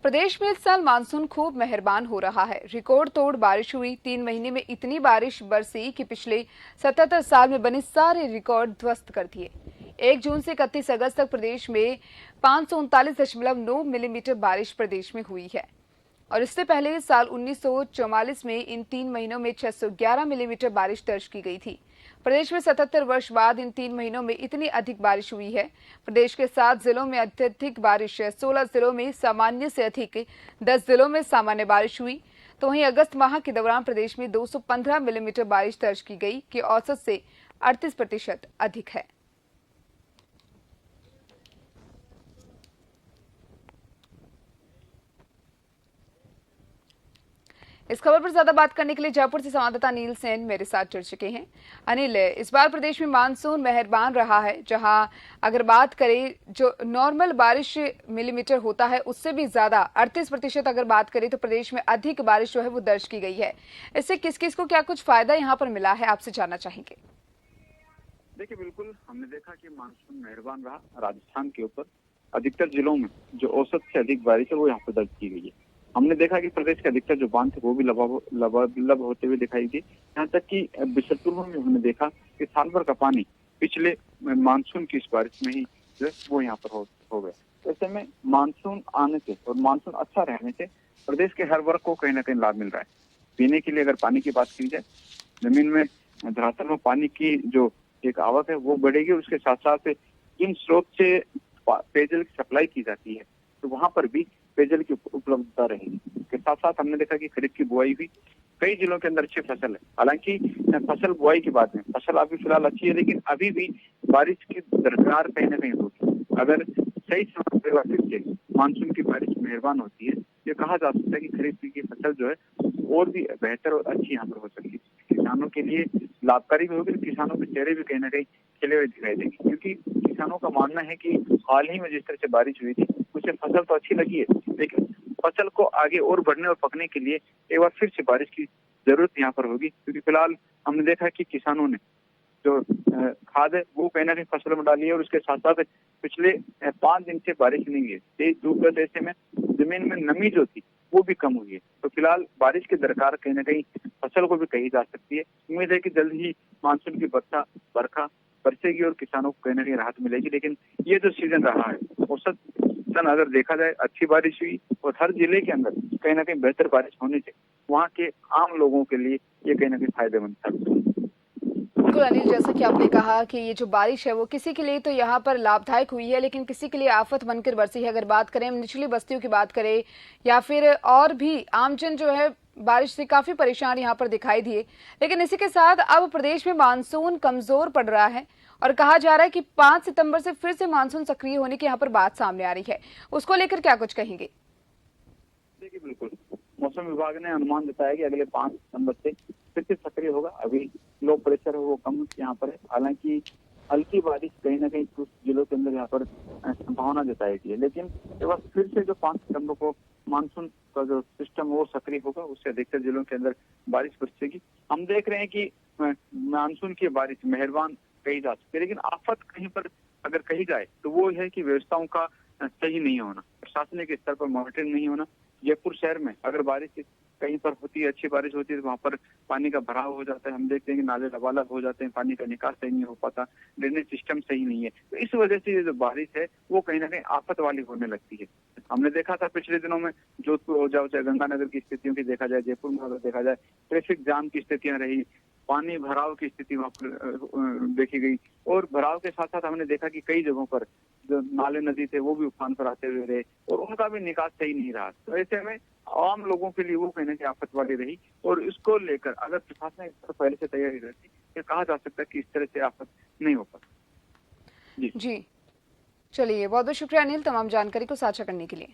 प्रदेश में इस साल मानसून खूब मेहरबान हो रहा है। रिकॉर्ड तोड़ बारिश हुई। 3 महीने में इतनी बारिश बरसी कि पिछले 77 साल में बने सारे रिकॉर्ड ध्वस्त कर दिए। 1 जून से 31 अगस्त तक प्रदेश में 539.9 मिलीमीटर बारिश प्रदेश में हुई है और इससे पहले साल 1944 में इन 3 महीनों में 611 मिलीमीटर बारिश दर्ज की गई थी। प्रदेश में 77 वर्ष बाद इन 3 महीनों में इतनी अधिक बारिश हुई है। प्रदेश के 7 जिलों में अत्यधिक बारिश है। 16 जिलों में सामान्य से अधिक, 10 जिलों में सामान्य बारिश हुई। तो वहीं अगस्त माह के दौरान प्रदेश में 215 मिलीमीटर बारिश दर्ज की गई, कि औसत से 38% अधिक है। इस खबर पर ज्यादा बात करने के लिए जयपुर से संवाददाता अनिल सेन मेरे साथ जुड़ चुके हैं। अनिल, इस बार प्रदेश में मानसून मेहरबान रहा है, जहां अगर बात करें जो नॉर्मल बारिश मिलीमीटर होता है उससे भी ज्यादा 38% अगर बात करें तो प्रदेश में अधिक बारिश जो है वो दर्ज की गई है। इससे किस किस को क्या कुछ फायदा यहाँ पर मिला है, आपसे जानना चाहेंगे। देखिए, बिल्कुल हमने देखा कि मानसून मेहरबान रहा। राजस्थान के ऊपर अधिकतर जिलों में जो औसत से अधिक बारिश है वो यहाँ पर दर्ज की गई है। हमने देखा कि प्रदेश के अधिकतर जो बांध थे वो भी लबालब होते हुए दिखाई दिए। यहाँ तक कि बिशनपुर में हमने देखा कि साल भर का पानी पिछले मानसून की इस बारिश में ही जो है वो यहाँ पर हो गया। ऐसे में मानसून आने से और मानसून अच्छा रहने से प्रदेश के हर वर्ग को कहीं ना कहीं लाभ मिल रहा है। पीने के लिए अगर पानी की बात की जाए, जमीन में धरातल में पानी की जो एक आवक है वो बढ़ेगी। उसके साथ साथ जिन स्रोत से पेयजल की सप्लाई की जाती है तो वहां पर भी पेयजल की उपलब्धता रहेगी। इसके साथ साथ हमने देखा कि खरीफ की बुआई भी कई जिलों के अंदर अच्छी फसल है। हालांकि फसल बुआई की बात है, फसल अभी फिलहाल अच्छी है, लेकिन अभी भी बारिश की दरकार कहीं ना कहीं होगी। अगर सही समय पर फिर से मानसून की बारिश मेहरबान होती है, ये कहा जा सकता है कि खरीफ की फसल जो है और भी बेहतर और अच्छी यहाँ पर हो सकती है। किसानों के लिए लाभकारी भी होगी, किसानों के चेहरे भी कहीं ना कहीं खिले हुए दिखाई देंगे, क्योंकि किसानों का मानना है कि हाल ही में जिस तरह से बारिश हुई थी उससे फसल तो अच्छी लगी है, लेकिन फसल को आगे और बढ़ने और पकने के लिए एक बार फिर से बारिश की जरूरत यहाँ पर होगी। क्योंकि फिलहाल हमने देखा कि किसानों ने जो खाद है वो कहीं ना कहीं फसलों में डाली है और उसके साथ साथ पिछले 5 दिन से बारिश नहीं हुई है। तेज धूप के ऐसे में जमीन में नमी जो थी वो भी कम हुई है। तो फिलहाल बारिश की दरकार कहीं ना कहीं फसल को भी कही जा सकती है। उम्मीद है कि जल्द ही मानसून की बरखा बरसेगी और किसानों को कहीं ना कहीं राहत मिलेगी। लेकिन ये जो सीजन रहा है, औसत अगर देखा जाए अच्छी बारिश हुई और हर जिले के अंदर कहीं ना कहीं बेहतर बारिश होने से वहाँ के आम लोगों के लिए ये कहीं ना कहीं फायदेमंद साबित होगी। बिल्कुल अनिल, जैसा कि आपने कहा कि ये जो बारिश है वो किसी के लिए तो यहाँ पर लाभदायक हुई है, लेकिन किसी के लिए आफत बनकर बरसी है। अगर बात करें निचली बस्तियों की बात करें या फिर और भी आमजन जो है बारिश से काफी परेशान यहाँ पर दिखाई दिए। लेकिन इसी के साथ अब प्रदेश में मानसून कमजोर पड़ रहा है और कहा जा रहा है कि 5 सितंबर से फिर से मानसून सक्रिय होने की यहाँ पर बात सामने आ रही है। उसको लेकर क्या कुछ कहेंगे? देखिए, बिल्कुल मौसम विभाग ने अनुमान जताया कि अगले 5 सितंबर से फिर से सक्रिय होगा। अभी लो प्रेशर है वो कम यहाँ पर है। हालांकि हल्की बारिश कहीं ना कहीं कुछ जिलों के अंदर यहाँ पर संभावना जताई गई है, लेकिन एक बार फिर से जो 5 सितंबर को मानसून का जो सिस्टम वो सक्रिय होगा, उससे अधिकतर जिलों के अंदर बारिश बरसेगी। हम देख रहे हैं कि मानसून की बारिश मेहरबान कही जा सकती है, लेकिन आफत कहीं पर अगर कही जाए तो वो है कि व्यवस्थाओं का सही नहीं होना, प्रशासनिक स्तर पर मॉनिटरिंग नहीं होना। जयपुर शहर में अगर बारिश कहीं पर होती है, अच्छी बारिश होती है तो वहाँ पर पानी का भराव हो जाता है। हम देखते हैं कि नाले लबालब हो जाते हैं, पानी का निकास सही नहीं हो पाता, ड्रेनेज सिस्टम सही नहीं है। तो इस वजह से ये जो बारिश है वो कहीं ना कहीं आफत वाली होने लगती है। हमने देखा था पिछले दिनों में जोधपुर हो जाए, गंगानगर की स्थितियों की देखा जाए, जयपुर में अगर देखा जाए ट्रैफिक जाम की स्थितियां रही, पानी भराव की स्थिति वहां पर देखी गई। और भराव के साथ साथ हमने देखा कि कई जगहों पर जो नाले नदी थे वो भी उफान पर आते हुए रहे और उनका भी निकास सही नहीं रहा। तो ऐसे में आम लोगों के लिए वो कहने की आफत वाली रही और इसको लेकर अगर प्रशासन पहले से तैयारी रहती तो कहा जा सकता है कि इस तरह से आफत नहीं हो पाती। जी, चलिए, बहुत बहुत शुक्रिया अनिल तमाम जानकारी को साझा करने के लिए।